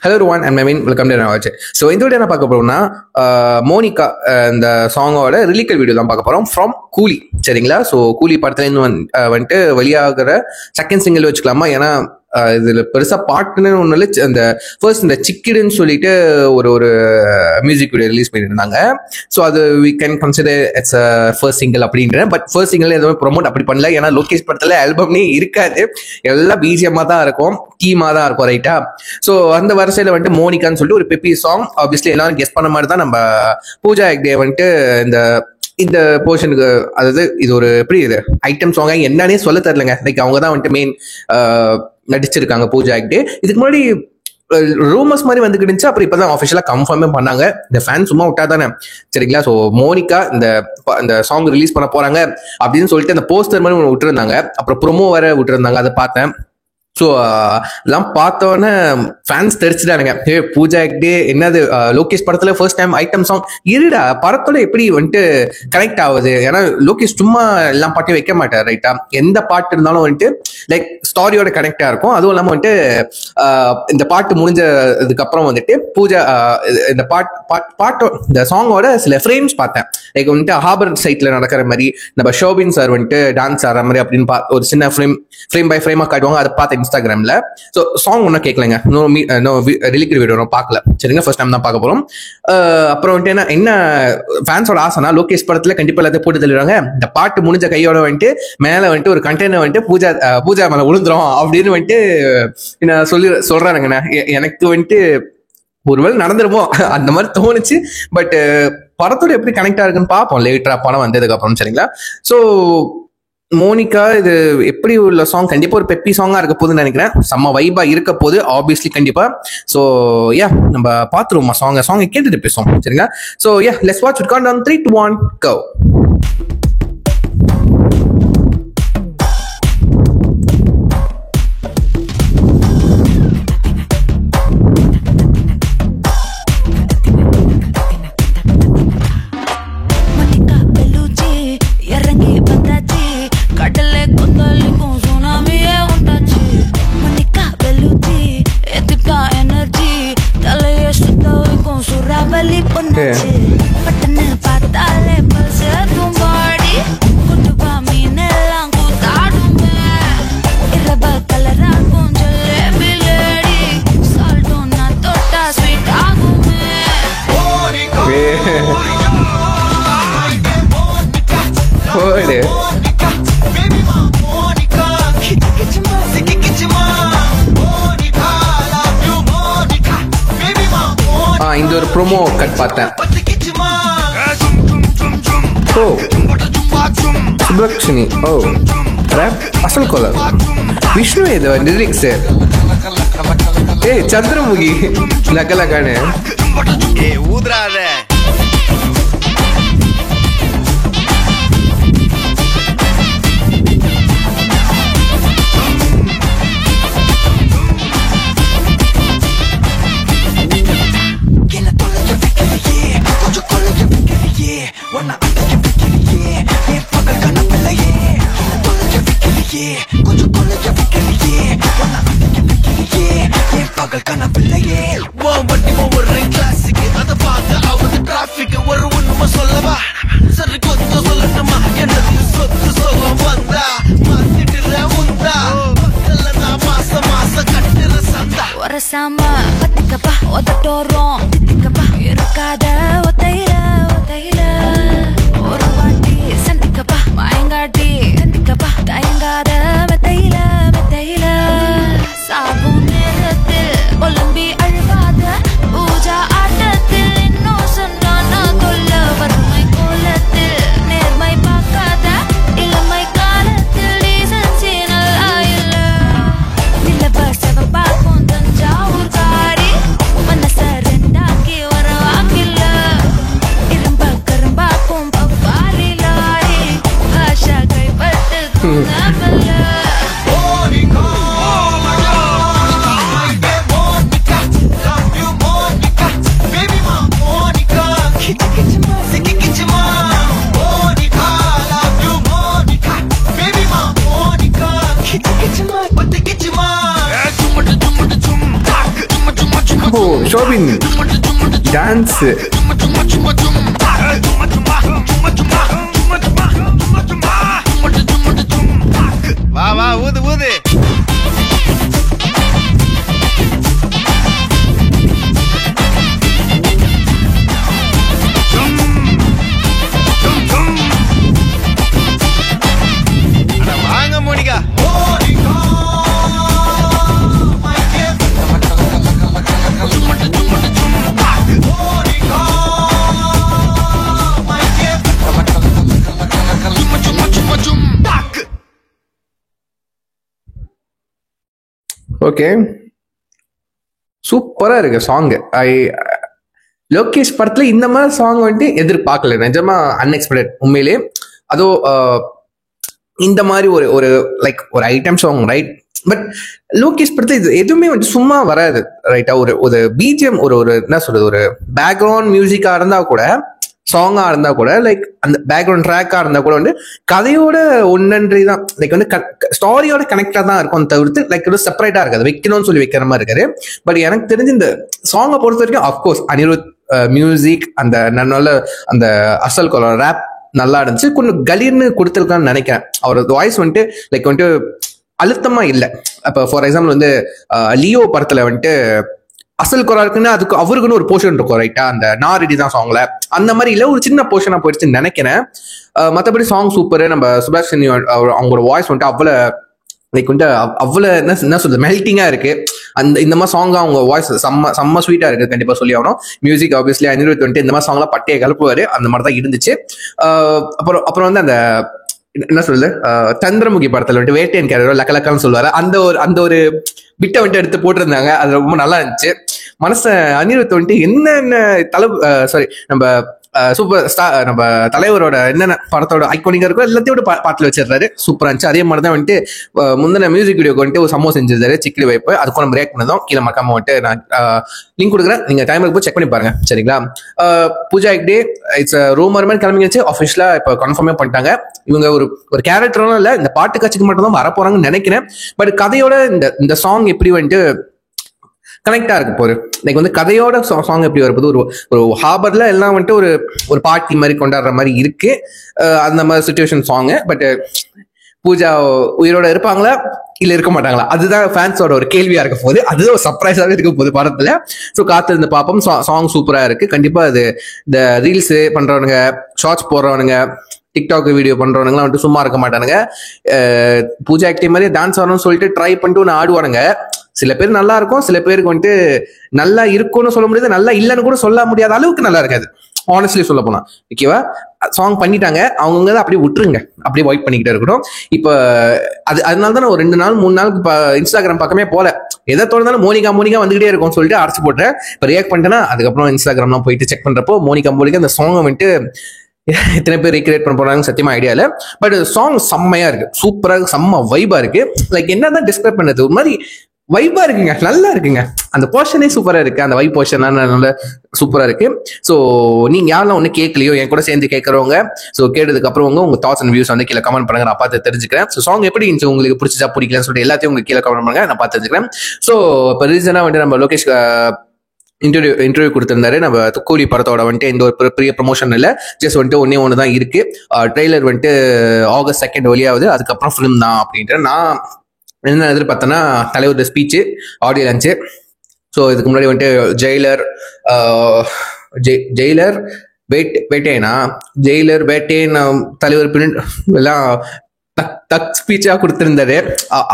Hello Ruwan and மெயின் welcome to நாவாச்சு. So இந்த வீடியோ என்ன பார்க்க போறோம்னா மோனிகா இந்த சாங்கோட ரிலீக்கல் வீடியோ தான் பார்க்க போகிறோம் ஃப்ரம் கூலி. சரிங்களா? ஸோ கூலி படத்துலேருந்து வந்துட்டு வெளியாகிற செகண்ட் சிங்கிள் வச்சுக்கலாமா? ஏன்னா இதில் பெருசாக பாட்டுன்னு ஒன்றும் இல்லை. அந்த ஃபர்ஸ்ட் இந்த சிக்கிடுன்னு சொல்லிட்டு ஒரு மியூசிக் வீடியோ ரிலீஸ் பண்ணியிருந்தாங்க. ஸோ அது we can consider it's first single அப்படின்றேன். பட் ஃபர்ஸ்ட் சிங்கிள் எதுவுமே ப்ரொமோட் அப்படி பண்ணல. ஏன்னா லோகேஷ் படத்தில் ஆல்பம்னே இருக்காது, எல்லாம் பிஜிஎம்மாக தான் இருக்கும், டீமாக தான் இருக்கும். ரைட்டா? ஸோ அந்த வரிசையில் வந்துட்டு மோனிகான்னு சொல்லிட்டு ஒரு பெப்பி சாங். ஆப்வியஸ்லி எல்லாரும் கெஸ் பண்ண மாதிரி தான் நம்ம பூஜா ஹெக்டே வந்துட்டு இந்த போர்ஷனுக்கு, அதாவது இது ஒரு எப்படி இது ஐட்டம் சாங்கா என்னன்னே சொல்ல தெரியலங்க. லைக் அவங்க தான் வந்துட்டு மெயின் நடிச்சிருக்காங்க பூஜா ஹெக்டே. இதுக்கு முன்னாடி ரூமர்ஸ் மாதிரி வந்துக்கிட்டு இருந்துச்சு. அப்புறம் இப்பதான் ஆஃபிஷியலா கன்ஃபார்மே பண்ணாங்க. இந்த ஃபேன் சும்மா விட்டா தானே. சரிங்களா? ஸோ மோனிகா இந்த சாங் ரிலீஸ் பண்ண போறாங்க அப்படின்னு சொல்லிட்டு அந்த போஸ்டர் மாதிரி ஒன்று விட்டுருந்தாங்க. அப்புறம் ப்ரொமோ வேற விட்டுருந்தாங்க, அதை பார்த்தேன். ஸோ இதெல்லாம் பார்த்தோன்னே ஃபேன்ஸ் தெரிச்சுட்டானுங்க. பூஜா ஹெக்டே என்னது லோகேஷ் படத்துல ஃபர்ஸ்ட் டைம் ஐட்டம் சாங் இருடா, படத்தோட எப்படி வந்துட்டு கனெக்ட் ஆகுது? ஏன்னா லோகேஷ் சும்மா எல்லாம் பாட்டையும் வைக்க மாட்டார். ரைட்டா? எந்த பாட்டு இருந்தாலும் வந்துட்டு லைக் ஸ்டாரியோட கனெக்டா இருக்கும். அதுவும் இல்லாமல் வந்துட்டு இந்த பாட்டு முடிஞ்சதுக்கு அப்புறம் வந்துட்டு பூஜா இந்த பாட்டோ இந்த சாங்கோட சில ஃப்ரேம்ஸ் பார்த்தேன். லைக் வந்துட்டு ஹார்பர் சைட்ல நடக்கிற மாதிரி நம்ம ஷோபின் சார் வந்துட்டு டான்ஸ் ஆடுற மாதிரி அப்படின்னு ஒரு சின்ன ஃப்ரேம் பை ஃப்ரேமா காட்டுவாங்க. அதை பார்த்தேன் இன்ஸ்டாகிராம்ல. ஸோ சாங் ஒன்றும் கேட்கலங்க, ரிலீக்கல் வீடியோ பார்க்கல. சரிங்க, ஃபர்ஸ்ட் டைம் தான் பார்க்க போறோம். அப்புறம் வந்துட்டு என்ன ஃபேன்ஸோட ஆசைனா லோகேஷ் படத்துல கண்டிப்பா எல்லாத்தையும் போட்டு தள்ளிடுவாங்க. இந்த பாட்டு முடிஞ்ச கையோட வந்துட்டு மேல வந்துட்டு ஒரு கண்டெய்னர் வந்துட்டு பூஜா மேல விழுந்துரும் அப்படின்னு வந்துட்டு நான் சொல்றானுங்கண்ணா. எனக்கு வந்துட்டு ஒருவேளை நடந்துருமோ அந்த மாதிரி தோணுச்சு. பட் படத்தோட எப்படி கனெக்ட் ஆகுன்னு பார்ப்போம் லேட்டரா படம் வந்ததுக்கு அப்புறம். சரிங்களா? ஸோ மோனிகா இது எப்படி உள்ள சாங் கண்டிப்பா ஒரு பெப்பி சாங்கா இருக்க போகுதுன்னு நினைக்கிறேன். செம்ம வைபா இருக்க போகுது ஆப்வியஸ்லி கண்டிப்பா. ஸோ யா, நம்ம பார்த்துருவோமா சாங்கை கேட்டுட்டு பேசுவோம். சரிங்களா? So yeah, let's watch it. Countdown 3, 2, 1 go. இந்த ஒரு ப்ரோமோ கட் பார்த்தேன். ஓ சுப்லக்ஷ்மி, ஓ ரேப் அசல் கோலர் விஷ்ணு, இது லிரிக்ஸ் சந்திரமுகி லக்கலக்கானு ஊதுறாத. ஒரு வாட்டி சந்திக்கப்பா மயங்காட்டி சந்திக்கப்பா தயங்காத மெத்தையில சாகும் நேரத்தில் ஒலம்பி அழுகாத பூஜா ஆட்டத்தில் இன்னும் சொன்னான கொல்ல வறுமை கோலத்தில் நேர்மை பார்க்காத இளமை காலத்தில் டீசன்சி நல்லா இல்ல நிலவ செவப்பாக்கும் தஞ்சாவூர் காரி மனச ரெண்டாக்கி வர வாக்கில்ல இரும்ப கரும்பாக்கும் பப்பாரி லாரி ஆஷா கைப்பட்டு தூங்கவல்ல. ஷோபின் டான்ஸ் வா வா ஊது ஊது. வாங்க மோனிகா. ஓகே, சூப்பரா இருக்கு சாங். லோகேஷ் படத்துல இந்த மாதிரி சாங் வந்துட்டு எதிர்பார்க்கல, நிஜமா அன்எக்ஸ்பெக்டட் உண்மையிலே. அதோ இந்த மாதிரி ஒரு ஒரு லைக் ஒரு item song right. But Lokesh படத்துல இது எதுவுமே வந்து சும்மா வராது ரைட்டா. ஒரு ஒரு பிஜிஎம் ஒரு ஒரு என்ன சொல்றது, ஒரு பேக்ரவுண்ட் மியூசிக்கா இருந்தா கூட, சாங்கா இருந்தா கூட, லைக் அந்த பேக்ரவுண்ட் ட்ராக்கா இருந்தா கூட வந்து கதையோட ஒன்னன்றி தான், லைக் வந்து ஸ்டோரியோட கனெக்டா தான் இருக்கும் தவிர்த்து லைக் செப்பரேட்டா இருக்காது, வைக்கணும்னு சொல்லி வைக்கிற மாதிரி இருக்காரு. பட் எனக்கு தெரிஞ்சு இந்த சாங்கை பொறுத்த வரைக்கும் அப்கோர்ஸ் அனிருத் மியூசிக், அந்த நல்ல அந்த அசல் குரல் ரேப் நல்லா இருந்துச்சு. கொஞ்சம் கலீர்னு கொடுத்துருக்கான்னு நினைக்கிறேன். அவரோட வாய்ஸ் வந்துட்டு லைக் வந்துட்டு அழுத்தமா இல்லை. இப்போ ஃபார் எக்ஸாம்பிள் வந்து லியோ படத்துல வந்துட்டு அசல் குரல் இருக்குன்னு அதுக்கு அவருக்குன்னு ஒரு போர்ஷன் இருக்கும் ரைட்டா, அந்த நாரெடி தான் சாங்ல, அந்த மாதிரி இல்லை, ஒரு சின்ன போர்ஷனா போயிடுச்சுன்னு நினைக்கிறேன். மற்றபடி சாங் சூப்பர். நம்ம சுபாஷ் சென்னி அவங்களோட வாய்ஸ் வந்துட்டு அவ்வளோ லைக் வந்துட்டு அவ்வளோ என்ன சொல்றது மெல்டிங்கா இருக்கு. அந்த இந்த மாதிரி சாங் அவங்க வாய்ஸ் செம்ம ஸ்வீட்டா இருக்கு, கண்டிப்பா சொல்லி ஆகணும். மியூசிக் ஆப்வியஸ்லி அனிருத் வந்துட்டு இந்த மாதிரி சாங்லாம் பட்டையை கலப்புவாரு, அந்த மாதிரி தான் இருந்துச்சு. அப்புறம் வந்து அந்த என்ன சொல்றது, சந்திரமுகி படத்துல வந்துட்டு வேட்டையன் கேரக்டர் லக்கலக்கான்னு சொல்லுவாரு, அந்த ஒரு பிட்டை வந்துட்டு எடுத்து போட்டிருந்தாங்க. அது ரொம்ப நல்லா இருந்துச்சு. மனச அனிருத் வந்துட்டு என்னென்ன நம்ம சூப்பர் ஸ்டார், நம்ம தலைவரோட என்னென்ன படத்தோட ஐகானிக்கா இருக்கோ எல்லாத்தையும் பாட்டில் வச்சிருக்காரு. சூப்பரா இருந்துச்சு. அதே மாதிரி தான் வந்துட்டு முந்தின மியூசிக் வீடியோக்கு வந்துட்டு ஒரு சம்பவம் செஞ்சிருந்தாரு, சிக்கிலி வைப்பு. அதுக்கும் நம்ம ரியாக்ட் பண்ணதும் கீழே மறக்காம வந்துட்டு நான் லிங்க் கொடுக்குறேன், நீங்க டைமுக்கு போய் செக் பண்ணி பாருங்க, சரிங்களா. பூஜா ஹெக்டே இட்ஸ் ரூமர் மாதிரி கிளம்பிச்சு, ஆஃபிஷியலா இப்போ கன்ஃபார்மே பண்ணிட்டாங்க. இவங்க ஒரு கேரக்டரும் இல்லை, இந்த பாட்டு காட்சிக்கு மட்டும் தான் வரப்போறாங்கன்னு நினைக்கிறேன். பட் கதையோட இந்த சாங் எப்படி வந்துட்டு கனெக்டா இருக்கு போரு, லைக் வந்து கதையோட சாங் எப்படி வரப்போது, ஒரு ஹார்பர்ல எல்லாம் வந்துட்டு ஒரு பார்ட்டி மாதிரி கொண்டாடுற மாதிரி இருக்கு, அந்த மாதிரி சுச்சுவேஷன் சாங்கு. பட் பூஜா உயிரோட இருப்பாங்களா இல்ல இருக்க மாட்டாங்களா, அதுதான் ஃபேன்ஸோட ஒரு கேள்வியா இருக்க போகுது. அதுதான் ஒரு சர்ப்ரைஸாவே இருக்க போகுது படத்துல. ஸோ காத்திருந்து பார்ப்போம். சாங் சூப்பரா இருக்கு. கண்டிப்பா அது இந்த ரீல்ஸ் பண்றவனுங்க, ஷார்ட்ஸ் போடுறவனுங்க, டிக்டாக் வீடியோ பண்றவனுங்கலாம் வந்துட்டு சும்மா இருக்க மாட்டானுங்க. பூஜா ஆக்டிவ் மாதிரி டான்ஸ் ஆடணும்னு சொல்லிட்டு ட்ரை பண்ணிட்டு ஒன்று ஆடுவானுங்க. சில பேர் நல்லா இருக்கும், சில பேருக்கு வந்துட்டு நல்லா இருக்கும்னு சொல்ல முடியாது, நல்லா இல்லைன்னு கூட சொல்ல முடியாத அளவுக்கு நல்லா இருக்காது, ஆனஸ்ட்லி சொல்ல போனா. ஓகேவா, சாங் பண்ணிட்டாங்க, அவங்க தான் அப்படியே விட்டுருங்க, அப்படியே வைப் பண்ணிக்கிட்டே இருக்கணும். இப்போ அதனால தான் நான் ஒரு 2 நாள் 3 நாளுக்கு இன்ஸ்டாகிராம் பக்கமே போல, எதை தோணுதாலும் மோனிகா வந்துகிட்டே இருக்கும்னு சொல்லிட்டு அரைச்சு போட்டேன். இப்போ ரியாக்ட் பண்ணிட்டேன்னா அதுக்கப்புறம் இன்ஸ்டாகிராம்லாம் போயிட்டு செக் பண்றப்போ மோனிகா அந்த சாங்கை வந்துட்டு எத்தனை பேர் ரீக்ரியேட் பண்ண போறாங்க சத்தியமா ஐடியா இல்லை. பட் சாங் செம்மையா இருக்கு, சூப்பரா இருக்கு, செம்ம வைபா இருக்கு. லைக் என்னதான் டிஸ்கிரைப் பண்ணது, ஒரு மாதிரி வைபா இருக்குங்க, நல்லா இருக்குங்க. அந்த போர்ஷனே சூப்பரா இருக்கு, அந்த வைப் போர்ஷன் நல்ல சூப்பரா இருக்கு. ஸோ நீங்க யாரெல்லாம் ஒண்ணு கேட்கலையோ, என் கூட சேர்ந்து கேட்கறவங்க, ஸோ கேட்டதுக்கு அப்புறம் உங்க தாட்ஸ் அண்ட் வியூஸ் வந்து கீழே கமெண்ட் பண்ணுங்க, நான் பார்த்து தெரிஞ்சுக்கிறேன். ஸோ சாங் எப்படி இருந்துச்சு, உங்களுக்கு பிடிச்சா பிடிக்கலன்னு சொல்லிட்டு எல்லாத்தையும் உங்களுக்கு கீழே கமெண்ட் பண்ணுங்க, நான் பார்த்து தெரிஞ்சுக்கிறேன். ஸோ இப்போ ரீசனா வந்து நம்ம லோகேஷ் இன்டர்வியூ கொடுத்திருந்தாரு. நம்ம கூலி படத்தோட வந்துட்டு எந்த ஒரு பெரிய ப்ரமோஷன் இல்லை, ஜஸ்ட் வந்துட்டு ஒன்று தான் இருக்கு. ட்ரெய்லர் வந்துட்டு August 2 வெளியாகுது, அதுக்கப்புறம் ஃபிலிம் தான் அப்படின்ட்டு நான் என்ன எதிர்பார்த்தேன்னா, தலைவரோட ஸ்பீச்சு, ஆடியோ லான்ச்சு. ஸோ இதுக்கு முன்னாடி வந்துட்டு ஜெயிலர் வேட்டேன் தலைவர் பின் எல்லாம் தக் ஸ்பீச்சா கொடுத்திருந்தாரு.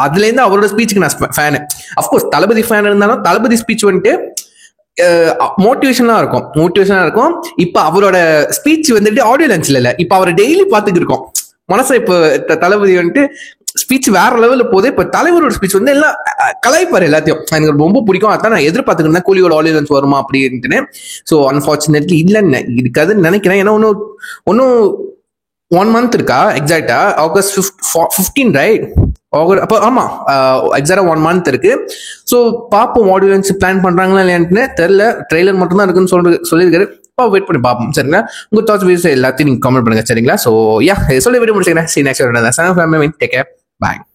அதுல இருந்து அவரோட ஸ்பீச்சுக்கு நான் ஃபேனு. அஃப்கோர்ஸ் தளபதி ஃபேன் இருந்தாலும் தளபதி ஸ்பீச் வந்துட்டு மோட்டிவேஷனா இருக்கும். இப்ப அவரோட ஸ்பீச் வந்துட்டு ஆடியோ லான்ச்ல இல்ல, இப்ப அவரை டெய்லி பாத்துட்டு இருக்கோம் மனசை. இப்ப தளபதி வந்துட்டு ஸ்பீச் வேற லெவல்ல போகுது. இப்ப தலைவரோட ஸ்பீச் வந்து எல்லாம் கலாய்ப்பாரு, எல்லாத்தையும் எனக்கு ரொம்ப பிடிக்கும். அதான் நான் எதிர்பார்த்துக்கிட்டேன் கூலியோட ஆடியோ லான்ச் வருமா அப்படின்ட்டு. ஸோ அன்பார்ச்சுனேட்லி இல்லைன்னு இருக்காதுன்னு நினைக்கிறேன். ஏன்னா ஒன்னும் 1 month இருக்கா எக்ஸாக்டா, August 15 ரைட்? அப்போ ஆமா, எக்ஸாக்டா 1 month இருக்கு. ஸோ பார்ப்போம் ஆடியோ லான்ச் பிளான் பண்றாங்களா இல்லையான்னு தெரியல. ட்ரெய்லர் மட்டும் தான் இருக்குன்னு சொல்லியிருக்காரு. வெயிட் பண்ணி பார்ப்போம், சரிங்களா. உங்க தாட்ஸ் வியூஸ் எல்லாத்தையும் நீங்க கமெண்ட் பண்ணுங்க, சரிங்களா. ஸோ யா சொல்லி வீடியோ முடிச்சுக்கிறேன். See you next video. Take care. Bye.